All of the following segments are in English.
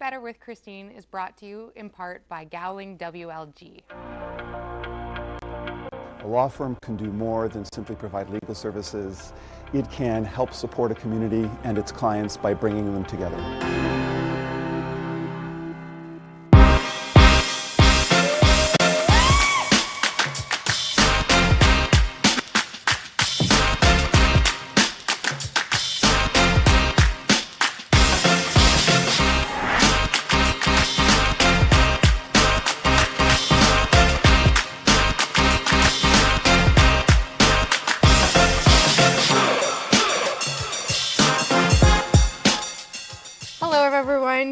Leadbetter with Kristine is brought to you in part by Gowling WLG. A law firm can do more than simply provide legal services. It can help support a community and its clients by bringing them together.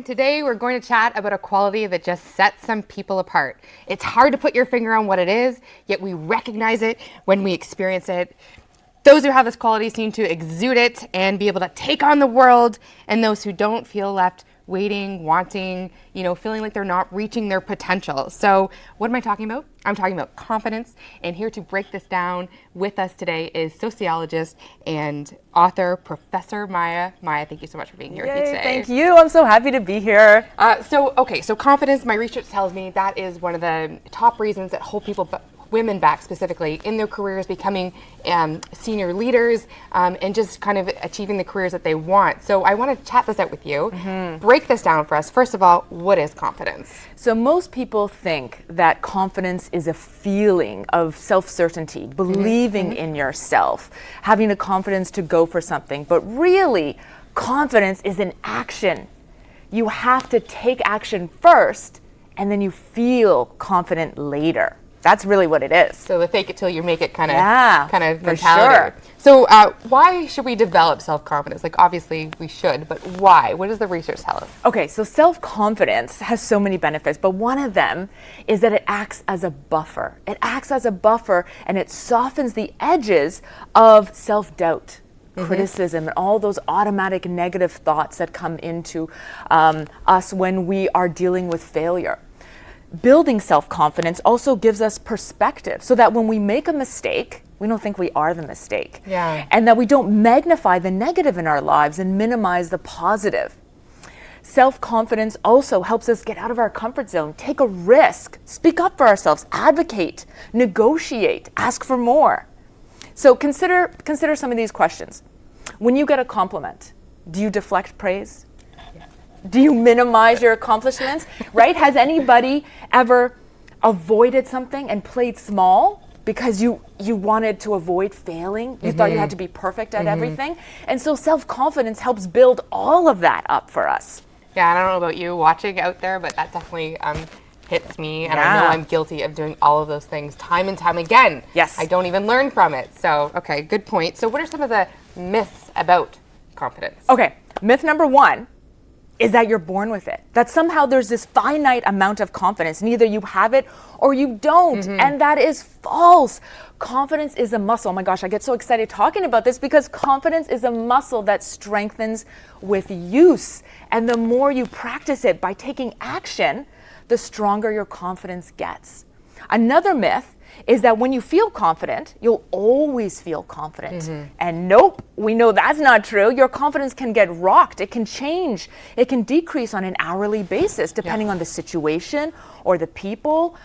Today we're going to chat about a quality that just sets some people apart. It's hard to put your finger on what it is, yet we recognize it when we experience it. Those who have this quality seem to exude it and be able to take on the world, and those who don't feel left waiting, wanting, feeling like they're not reaching their potential. So what am I talking about? I'm talking about confidence, and here to break this down with us today is sociologist and author Professor Maja. Maja, thank you so much for being here with me today. Thank you. I'm so happy to be here. So confidence, my research tells me that is one of the top reasons that hold women back specifically in their careers, becoming senior leaders and just kind of achieving the careers that they want. So I want to chat this out with you. Break this down for us. First of all, what is confidence? So most people think that confidence is a feeling of self-certainty, believing in yourself, having the confidence to go for something. But really, confidence is an action. You have to take action first, and then you feel confident later. That's really what it is. So the fake it till you make it kind of mentality. Sure. So why should we develop self-confidence? Like obviously we should, but why? What does the research tell us? Okay, so self-confidence has so many benefits, but one of them is that it acts as a buffer. It acts as a buffer and it softens the edges of self-doubt, criticism, and all those automatic negative thoughts that come into us when we are dealing with failure. Building self-confidence also gives us perspective so that when we make a mistake, we don't think we are the mistake. Yeah. And that we don't magnify the negative in our lives and minimize the positive. Self-confidence also helps us get out of our comfort zone, take a risk, speak up for ourselves, advocate, negotiate, ask for more. So consider some of these questions. When you get a compliment, do you deflect praise? Do you minimize your accomplishments, right? Has anybody ever avoided something and played small because you wanted to avoid failing? You thought you had to be perfect at everything? And so self-confidence helps build all of that up for us. Yeah, I don't know about you watching out there, but that definitely hits me. And I know I'm guilty of doing all of those things time and time again. Yes. I don't even learn from it. So, okay, good point. So what are some of the myths about confidence? Okay, myth number one is that you're born with it. That somehow there's this finite amount of confidence, and either you have it or you don't. And that is false. Confidence is a muscle. Oh my gosh, I get so excited talking about this because confidence is a muscle that strengthens with use. And the more you practice it by taking action, the stronger your confidence gets. Another myth is that when you feel confident, you'll always feel confident. And nope, we know that's not true. Your confidence can get rocked. It can change. It can decrease on an hourly basis depending on the situation or the people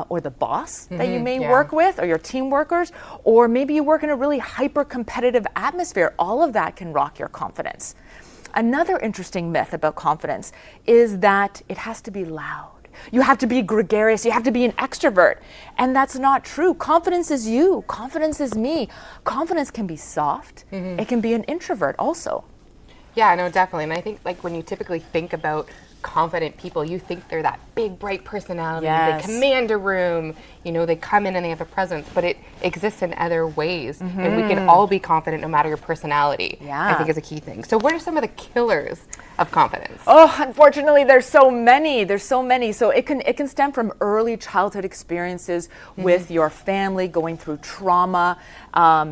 or the boss that you may work with or your team workers, or maybe you work in a really hyper-competitive atmosphere. All of that can rock your confidence. Another interesting myth about confidence is that it has to be loud. You have to be gregarious. You have to be an extrovert. And that's not true. Confidence is you. Confidence is me. Confidence can be soft. It can be an introvert also. Yeah, no, definitely. And I think like when you typically think about confident people, you think they're that big, bright personality. Yes. They command a room. They come in and they have a presence. But it exists in other ways. And we can all be confident no matter your personality, I think is a key thing. So what are some of the killers of confidence? Oh, unfortunately, there's so many. So it can stem from early childhood experiences with your family, going through trauma,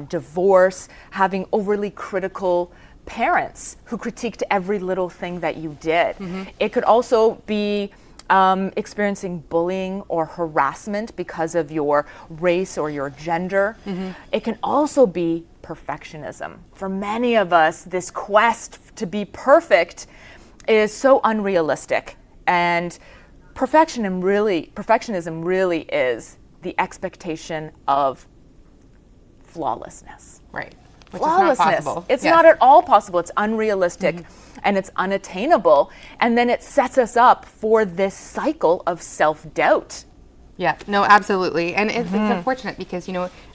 divorce, having overly critical parents who critiqued every little thing that you did. It could also be experiencing bullying or harassment because of your race or your gender. It can also be perfectionism. For many of us, this quest to be perfect is so unrealistic. And perfectionism really is the expectation of flawlessness. Right. Which Flawlessness. is not possible. It's Yes. not at all possible. It's unrealistic and it's unattainable. And then it sets us up for this cycle of self-doubt. Yeah, no, absolutely. And it's unfortunate because,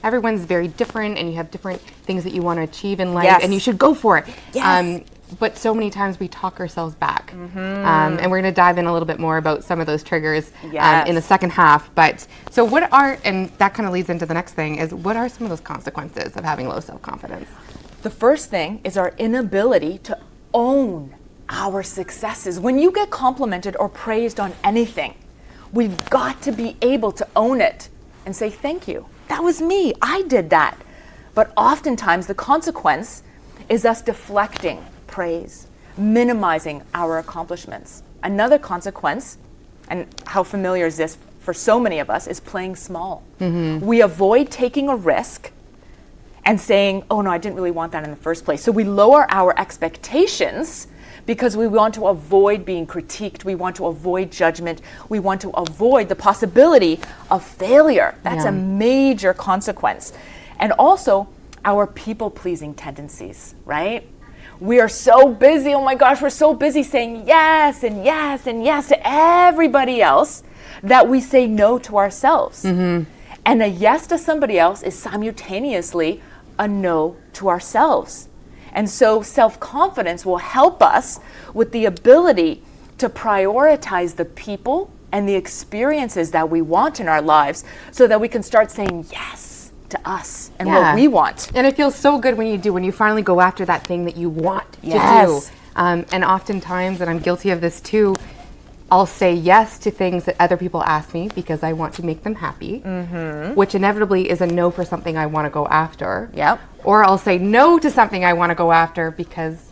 everyone's very different and you have different things that you want to achieve in life Yes. and you should go for it. Yes. But so many times we talk ourselves back. And we're going to dive in a little bit more about some of those triggers Yes. in the second half. But so and that kind of leads into the next thing, is what are some of those consequences of having low self-confidence? The first thing is our inability to own our successes. When you get complimented or praised on anything, we've got to be able to own it and say, thank you. That was me. I did that. But oftentimes the consequence is us deflecting praise, minimizing our accomplishments. Another consequence, and how familiar is this for so many of us, is playing small. We avoid taking a risk and saying, oh no, I didn't really want that in the first place. So we lower our expectations because we want to avoid being critiqued. We want to avoid judgment. We want to avoid the possibility of failure. That's a major consequence. And also our people-pleasing tendencies, right? We are so busy, oh my gosh, we're so busy saying yes and yes and yes to everybody else that we say no to ourselves. And a yes to somebody else is simultaneously a no to ourselves. And so self-confidence will help us with the ability to prioritize the people and the experiences that we want in our lives so that we can start saying yes to us and what we want. And it feels so good when you finally go after that thing that you want to do. And oftentimes, and I'm guilty of this too, I'll say yes to things that other people ask me because I want to make them happy, which inevitably is a no for something I want to go after. Or I'll say no to something I want to go after because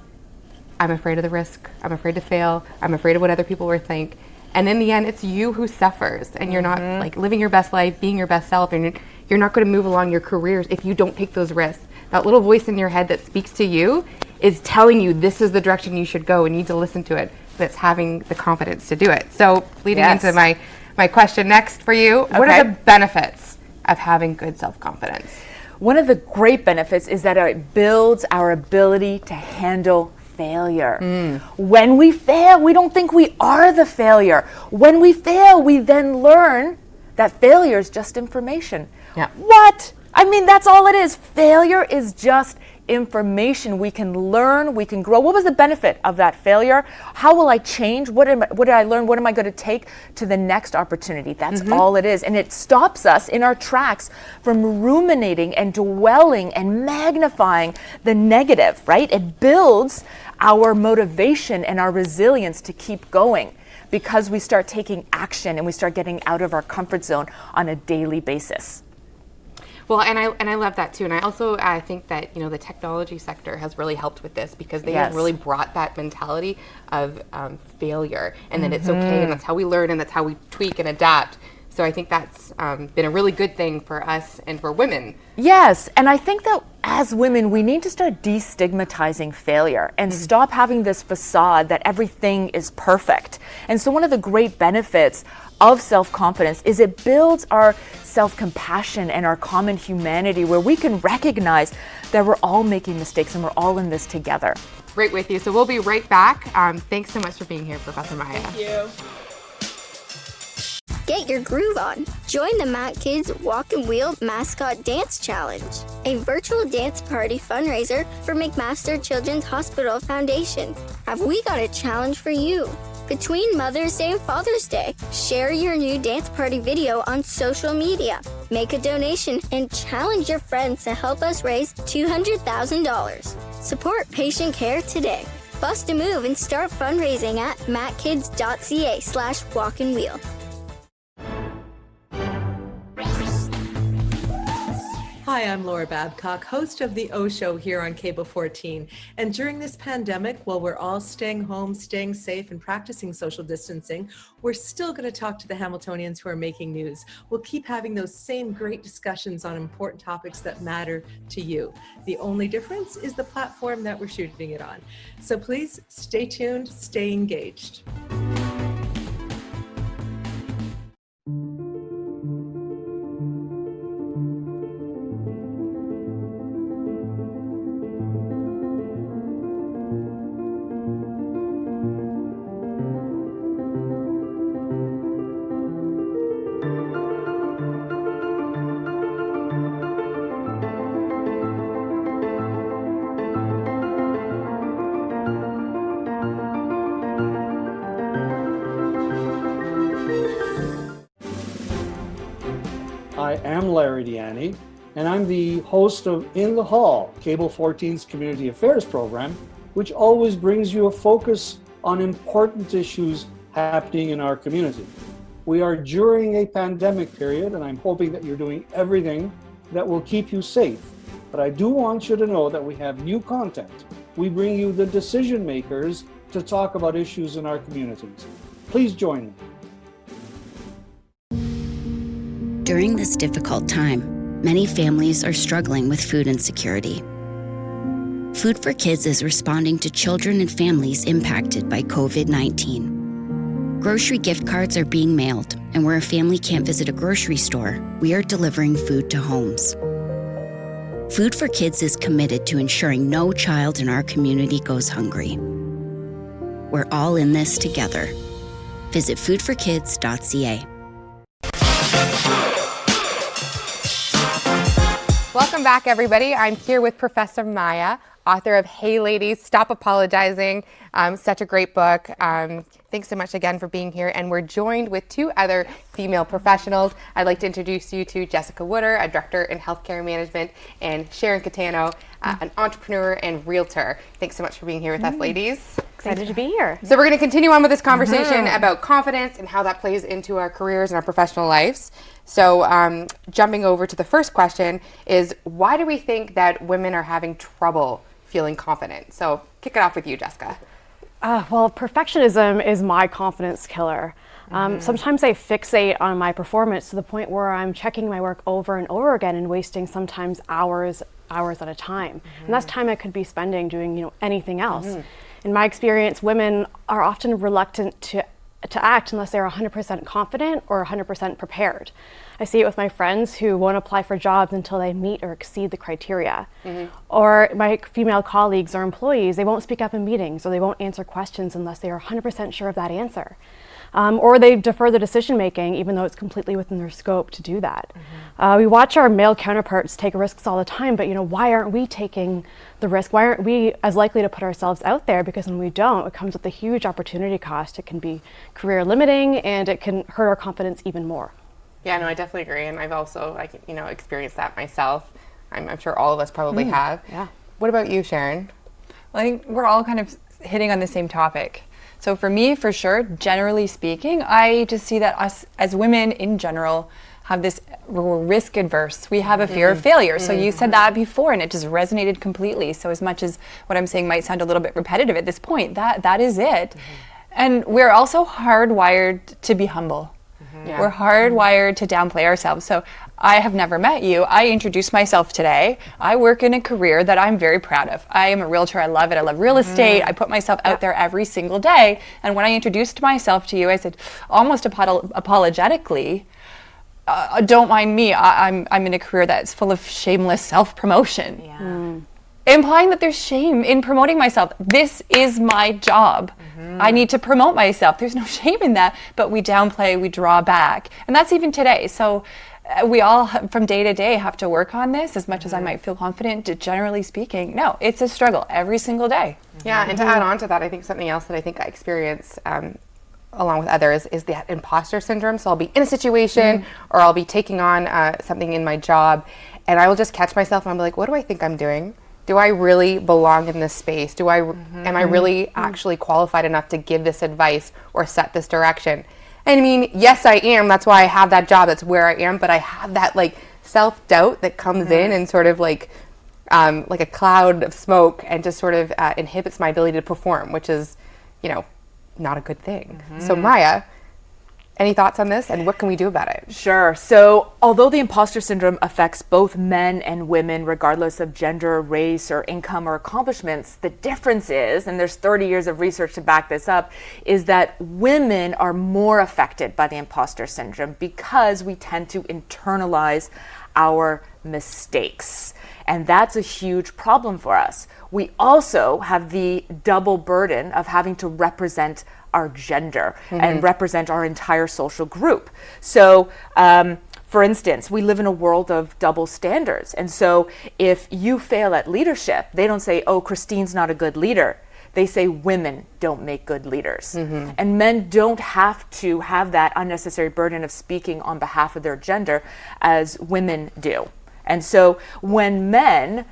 I'm afraid of the risk, I'm afraid to fail, I'm afraid of what other people will think. And in the end, it's you who suffers, and you're not like living your best life, being your best self, and you're not going to move along your careers if you don't take those risks. That little voice in your head that speaks to you is telling you this is the direction you should go and you need to listen to it. That's having the confidence to do it. So leading into my question next for you, what are the benefits of having good self-confidence? One of the great benefits is that it builds our ability to handle failure. When we fail, we don't think we are the failure. When we fail, we then learn that failure is just information. What? I mean, that's all it is. Failure is just information. We can learn, we can grow. What was the benefit of that failure? How will I change? What did I learn? What am I going to take to the next opportunity? That's all it is. And it stops us in our tracks from ruminating and dwelling and magnifying the negative, right? It builds our motivation and our resilience to keep going because we start taking action and we start getting out of our comfort zone on a daily basis. Well, and I love that too. And I think that, the technology sector has really helped with this because they have really brought that mentality of failure and that it's okay and that's how we learn and that's how we tweak and adapt. So I think that's been a really good thing for us and for women. Yes, and I think that as women, we need to start destigmatizing failure and stop having this facade that everything is perfect. And so one of the great benefits of self-confidence is it builds our self-compassion and our common humanity where we can recognize that we're all making mistakes and we're all in this together. Right with you. So we'll be right back. Thanks so much for being here, Professor Maja. Thank you. Get your groove on. Join the Matt Kids Walk and Wheel Mascot Dance Challenge, a virtual dance party fundraiser for McMaster Children's Hospital Foundation. Have we got a challenge for you? Between Mother's Day and Father's Day, share your new dance party video on social media, make a donation, and challenge your friends to help us raise $200,000. Support patient care today. Bust a move and start fundraising at mattkids.ca/walkandwheel. Hi, I'm Laura Babcock, host of The O Show here on Cable 14. And during this pandemic, while we're all staying home, staying safe, and practicing social distancing, we're still going to talk to the Hamiltonians who are making news. We'll keep having those same great discussions on important topics that matter to you. The only difference is the platform that we're shooting it on. So please stay tuned, stay engaged. I am Larry Deani, and I'm the host of In the Hall, Cable 14's Community Affairs program, which always brings you a focus on important issues happening in our community. We are during a pandemic period, and I'm hoping that you're doing everything that will keep you safe. But I do want you to know that we have new content. We bring you the decision makers to talk about issues in our communities. Please join me. During this difficult time, many families are struggling with food insecurity. Food for Kids is responding to children and families impacted by COVID-19. Grocery gift cards are being mailed, and where a family can't visit a grocery store, we are delivering food to homes. Food for Kids is committed to ensuring no child in our community goes hungry. We're all in this together. Visit foodforkids.ca. Welcome back, everybody. I'm here with Professor Maja, author of Hey Ladies, Stop Apologizing. Such a great book. Thanks so much again for being here. And we're joined with two other female professionals. I'd like to introduce you to Jessica Wooder, a director in healthcare management, and Sharon Caetano, an entrepreneur and realtor. Thanks so much for being here with us, ladies. Excited to be here. So we're going to continue on with this conversation about confidence and how that plays into our careers and our professional lives. So jumping over to the first question is, why do we think that women are having trouble feeling confident? So kick it off with you, Jessica. Well, perfectionism is my confidence killer. Sometimes I fixate on my performance to the point where I'm checking my work over and over again and wasting sometimes hours at a time. And that's time I could be spending doing anything else. In my experience, women are often reluctant to act unless they're 100% confident or 100% prepared. I see it with my friends who won't apply for jobs until they meet or exceed the criteria. Or my female colleagues or employees, they won't speak up in meetings or they won't answer questions unless they are 100% sure of that answer. Or they defer the decision making even though it's completely within their scope to do that. We watch our male counterparts take risks all the time, but why aren't we taking the risk? Why aren't we as likely to put ourselves out there? Because when we don't, it comes with a huge opportunity cost. It can be career limiting and it can hurt our confidence even more. Yeah, no, I definitely agree. And I've also, experienced that myself. I'm sure all of us probably have. Yeah. What about you, Sharon? Well, I think we're all kind of hitting on the same topic. So for me, for sure, generally speaking, I just see that us as women in general have this, we're risk adverse. We have a fear of failure. So you said that before and it just resonated completely. So as much as what I'm saying might sound a little bit repetitive at this point, that is it. And we're also hardwired to be humble. Yeah. We're hardwired to downplay ourselves. So I have never met you. I introduced myself today. I work in a career that I'm very proud of. I am a realtor. I love it. I love real estate. I put myself out there every single day. And when I introduced myself to you, I said, almost apologetically, don't mind me. I'm in a career that's full of shameless self-promotion. Yeah. Implying that there's shame in promoting myself. This is my job. I need to promote myself. There's no shame in that, but we downplay, we draw back. And that's even today. So we all, from day to day, have to work on this. As much as I might feel confident, generally speaking, no, it's a struggle every single day. Yeah, and to add on to that, I think something else that I think I experience along with others is that imposter syndrome. So I'll be in a situation or I'll be taking on something in my job and I will just catch myself and I'll be like, what do I think I'm doing? Do I really belong in this space? Am I really actually qualified enough to give this advice or set this direction? And I mean, yes, I am. That's why I have that job. That's where I am. But I have that self-doubt that comes in and sort of like a cloud of smoke and just sort of inhibits my ability to perform, which is, not a good thing. So Maja, any thoughts on this and what can we do about it? Sure. So although the imposter syndrome affects both men and women, regardless of gender, race, or income or accomplishments, the difference is, and there's 30 years of research to back this up, is that women are more affected by the imposter syndrome because we tend to internalize our mistakes. And that's a huge problem for us. We also have the double burden of having to represent our gender and represent our entire social group. So, for instance, we live in a world of double standards. And so if you fail at leadership, they don't say, oh, Kristine's not a good leader. they say women don't make good leaders. And men don't have to have that unnecessary burden of speaking on behalf of their gender as women do. And so when men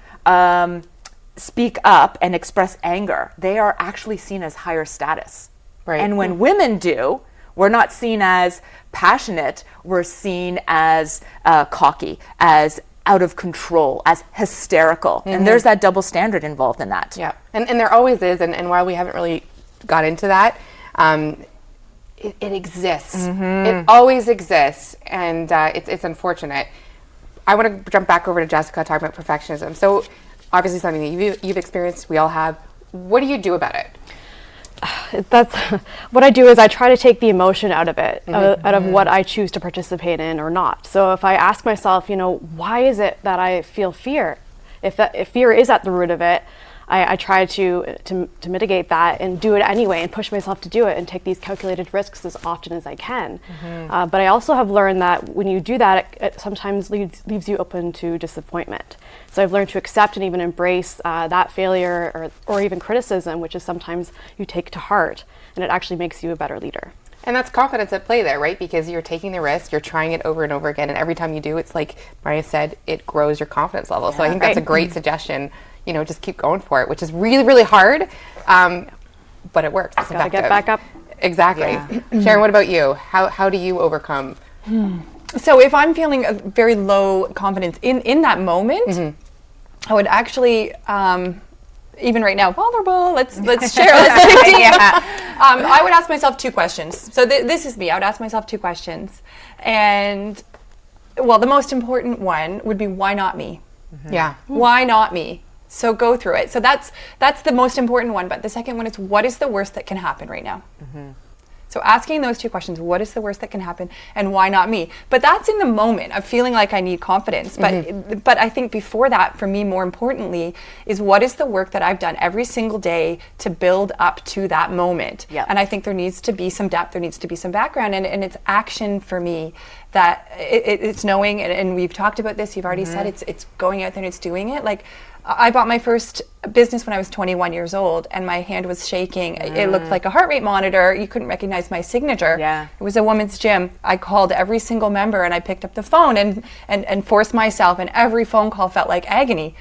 speak up and express anger, they are actually seen as higher status. Right. And when women do, we're not seen as passionate, we're seen as cocky, as out of control, as hysterical. And there's that double standard involved in that. Yeah, and there always is, and while we haven't really got into that, it exists. It always exists, and it's unfortunate. I want to jump back over to Jessica talking about perfectionism. So obviously something that you've experienced, we all have. What do you do about it? That's what I do is I try to take the emotion out of it, out of what I choose to participate in or not. So if I ask myself, why is it that I feel fear? If fear is at the root of it, I try to mitigate that and do it anyway and push myself to do it and take these calculated risks as often as I can. But I also have learned that when you do that, it sometimes leaves you open to disappointment. So I've learned to accept and even embrace that failure or even criticism, which is sometimes you take to heart, and it actually makes you a better leader. And that's confidence at play there, right? Because you're taking the risk, you're trying it over and over again, and every time you do, it's like Maja said, it grows your confidence level. So I think that's a great suggestion. Just keep going for it, which is really, really hard, but it works. It's Gotta get back up. Exactly. Yeah. Sharon, what about you? How do you overcome? So if I'm feeling a very low confidence in that moment, I would actually, even right now, vulnerable, let's share. I would ask myself 2 questions. So this is me. I would ask myself 2 questions. And, well, the most important one would be, why not me? Yeah. Why not me? So go through it. So that's the most important one. But the second one is, what is the worst that can happen right now? So asking those 2 questions, what is the worst that can happen and why not me? But that's in the moment of feeling like I need confidence. But I think before that, for me, more importantly, is what is the work that I've done every single day to build up to that moment? Yep. And I think there needs to be some depth, there needs to be some background, and it's action for me that it's knowing, and we've talked about this, you've already said it's going out there and it's doing it. Like, I bought my first business when I was 21 years old, and my hand was shaking. It looked like a heart rate monitor. You couldn't recognize my signature. Yeah. It was a women's gym. I called every single member, and I picked up the phone and forced myself, and every phone call felt like agony.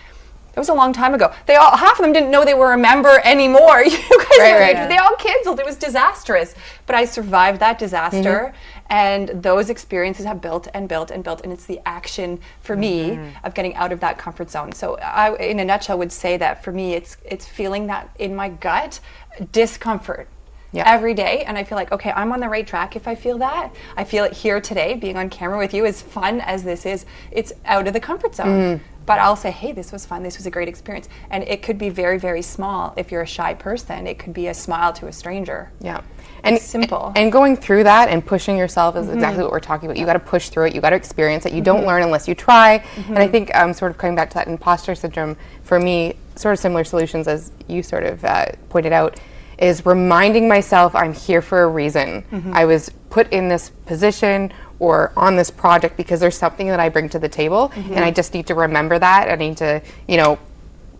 It was a long time ago. Half of them didn't know they were a member anymore. You guys, they all canceled. It was disastrous. But I survived that disaster, and those experiences have built and built and built, and it's the action for me of getting out of that comfort zone. So I, in a nutshell, would say that for me, it's feeling that in my gut discomfort. Every day, and I feel like, okay, I'm on the right track if I feel that. I feel it here today, being on camera with you, as fun as this is, it's out of the comfort zone. But I'll say, hey, this was fun, this was a great experience. And it could be very, very small if you're a shy person. It could be a smile to a stranger. Yeah. And it's simple. And going through that and pushing yourself is exactly what we're talking about. You got to push through it. You got to experience it. You don't learn unless you try. And I think sort of coming back to that imposter syndrome, for me, sort of similar solutions as you sort of pointed out, is reminding myself I'm here for a reason. I was put in this position or on this project because there's something that I bring to the table, and I just need to remember that. I need to,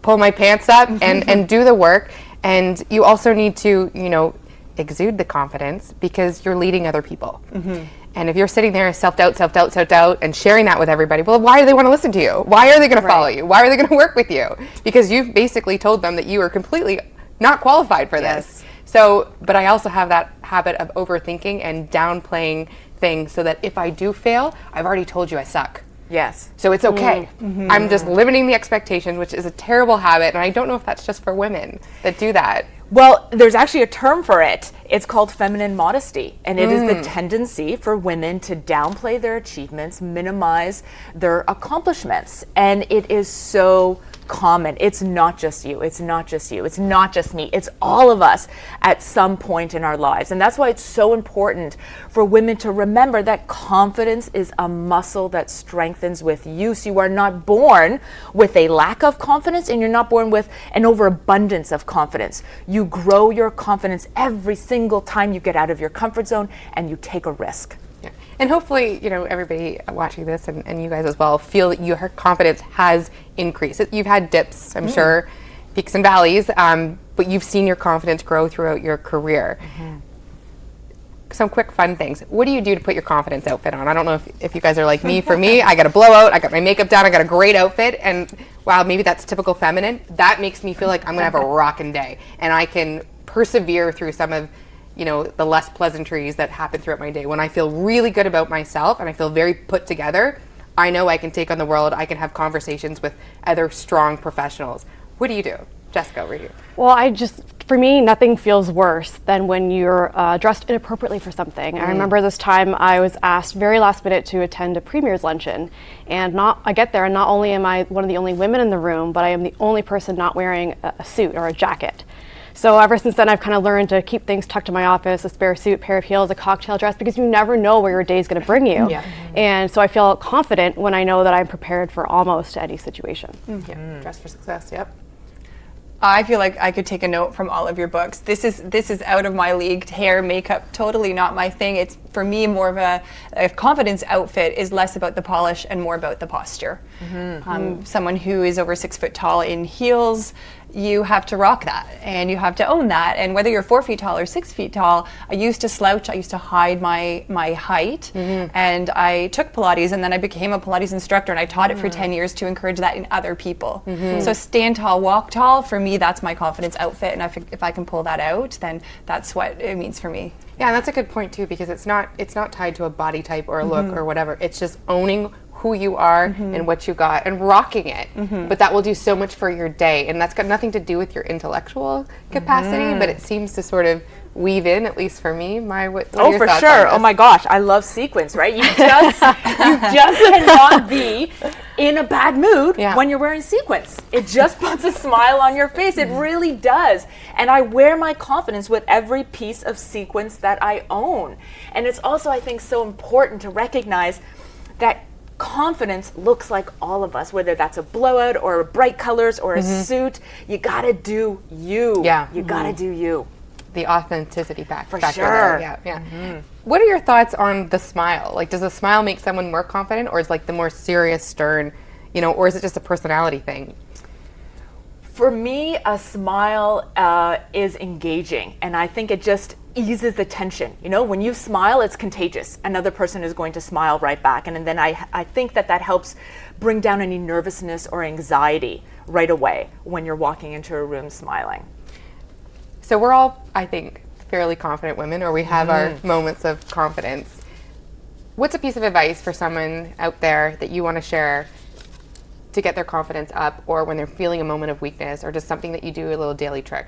pull my pants up and do the work. And you also need to, exude the confidence because you're leading other people. And if you're sitting there self-doubt, and sharing that with everybody, well, why do they want to listen to you? Why are they going to follow you? Why are they going to work with you? Because you've basically told them that you are completely not qualified for this. So, but I also have that habit of overthinking and downplaying things so that if I do fail, I've already told you I suck. Yes. So it's okay. I'm just limiting the expectations, which is a terrible habit. And I don't know if that's just for women that do that. Well, there's actually a term for it. It's called feminine modesty. And it is the tendency for women to downplay their achievements, minimize their accomplishments. And it is so common. It's not just you. It's not just you. It's not just me. It's all of us at some point in our lives. And that's why it's so important for women to remember that confidence is a muscle that strengthens with use. You are not born with a lack of confidence, and you're not born with an overabundance of confidence. You grow your confidence every single time you get out of your comfort zone and you take a risk. Yeah. And hopefully, everybody watching this and you guys as well feel that your confidence has increased. You've had dips, I'm sure, peaks and valleys, but you've seen your confidence grow throughout your career. Some quick fun things. What do you do to put your confidence outfit on? I don't know if you guys are like me. For me, I got a blowout, I got my makeup done, I got a great outfit, and wow, maybe that's typical feminine. That makes me feel like I'm gonna have a rockin' day, and I can persevere through some of the less pleasantries that happen throughout my day. When I feel really good about myself and I feel very put together, I know I can take on the world, I can have conversations with other strong professionals. What do you do? Jessica, over here. Well, for me, nothing feels worse than when you're dressed inappropriately for something. I remember this time I was asked very last minute to attend a premier's luncheon, and I get there and not only am I one of the only women in the room, but I am the only person not wearing a suit or a jacket. So ever since then, I've kind of learned to keep things tucked in my office, a spare suit, pair of heels, a cocktail dress, because you never know where your day is going to bring you. And so I feel confident when I know that I'm prepared for almost any situation. Dress for success, yep. I feel like I could take a note from all of your books. This is out of my league. Hair, makeup, totally not my thing. It's for me more of a confidence outfit is less about the polish and more about the posture. Someone who is over 6 foot tall in heels, you have to rock that and you have to own that. And whether you're 4 feet tall or 6 feet tall, I used to slouch, I used to hide my height, and I took Pilates, and then I became a Pilates instructor, and I taught it for 10 years to encourage that in other people. So stand tall, walk tall, for me that's my confidence outfit, and if I can pull that out, then that's what it means for me. Yeah, that's a good point too, because it's not tied to a body type or a look or whatever. It's just owning who you are and what you got and rocking it. But that will do so much for your day, and that's got nothing to do with your intellectual capacity, but it seems to sort of weave in, at least for me. What are your thoughts on this? Oh my gosh, I love sequins, right? You just cannot be in a bad mood when you're wearing sequins. It just puts a smile on your face. It really does. And I wear my confidence with every piece of sequins that I own. And it's also, I think, so important to recognize that confidence looks like all of us, whether that's a blowout or bright colors or a suit. You gotta do you. You gotta do you. The authenticity factor. For sure. Yeah. What are your thoughts on the smile? Like, does a smile make someone more confident, or is like the more serious, stern, or is it just a personality thing? For me, a smile is engaging, and I think it just eases the tension. When you smile, it's contagious. Another person is going to smile right back, and then I think that helps bring down any nervousness or anxiety right away when you're walking into a room smiling. So we're all, I think, fairly confident women, or we have our moments of confidence. What's a piece of advice for someone out there that you want to share to get their confidence up, or when they're feeling a moment of weakness, or just something that you do, a little daily trick?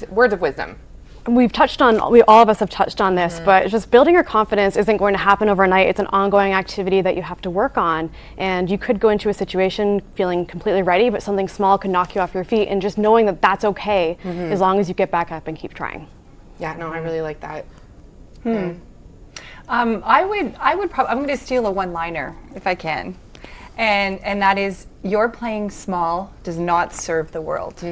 Words of wisdom. All of us have touched on this, but just building your confidence isn't going to happen overnight. It's an ongoing activity that you have to work on. And you could go into a situation feeling completely ready, but something small could knock you off your feet, and just knowing that that's okay as long as you get back up and keep trying. Yeah, no, I really like that. I'm going to steal a one-liner if I can. And that is, your playing small does not serve the world.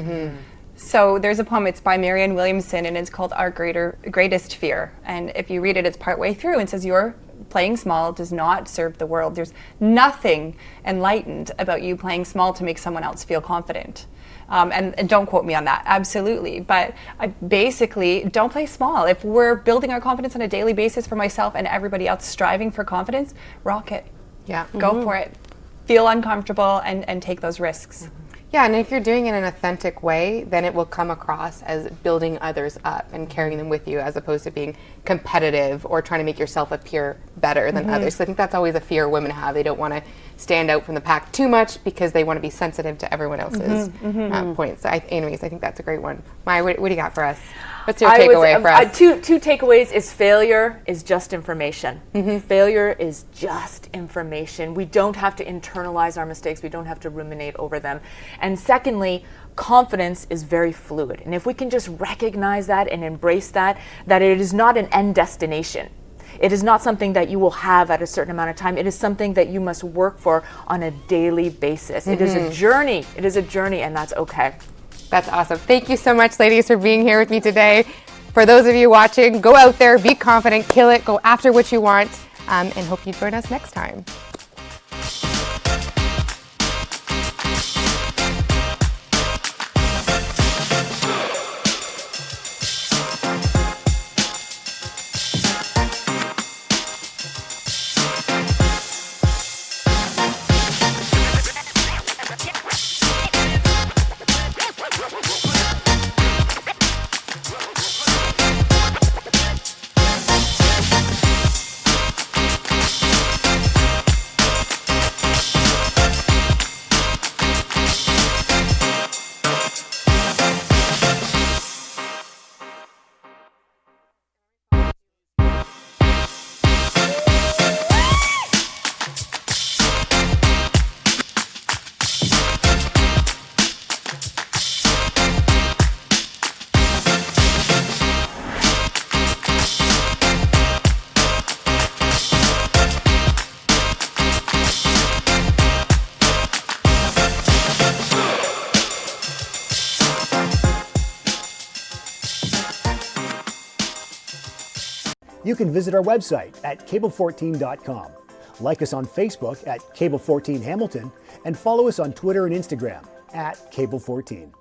So there's a poem, it's by Marianne Williamson, and it's called Our Greatest Fear. And if you read it, it's partway through, and says, your playing small does not serve the world. There's nothing enlightened about you playing small to make someone else feel confident. And don't quote me on that, absolutely. But basically, don't play small. If we're building our confidence on a daily basis for myself and everybody else striving for confidence, rock it. Yeah. Go for it. Feel uncomfortable and take those risks. Yeah, and if you're doing it in an authentic way, then it will come across as building others up and carrying them with you, as opposed to being competitive or trying to make yourself appear better than others. So I think that's always a fear women have. They don't want to stand out from the pack too much because they want to be sensitive to everyone else's points. So anyways, I think that's a great one. Maya, what do you got for us? What's your takeaway for us? Two takeaways is failure is just information. Failure is just information. We don't have to internalize our mistakes. We don't have to ruminate over them. And secondly, confidence is very fluid. And if we can just recognize that and embrace that it is not an end destination. It is not something that you will have at a certain amount of time. It is something that you must work for on a daily basis. It is a journey. It is a journey, and that's okay. That's awesome. Thank you so much, ladies, for being here with me today. For those of you watching, go out there, be confident, kill it, go after what you want, and hope you join us next time. You can visit our website at cable14.com. Like us on Facebook at Cable14 Hamilton, and follow us on Twitter and Instagram at Cable14.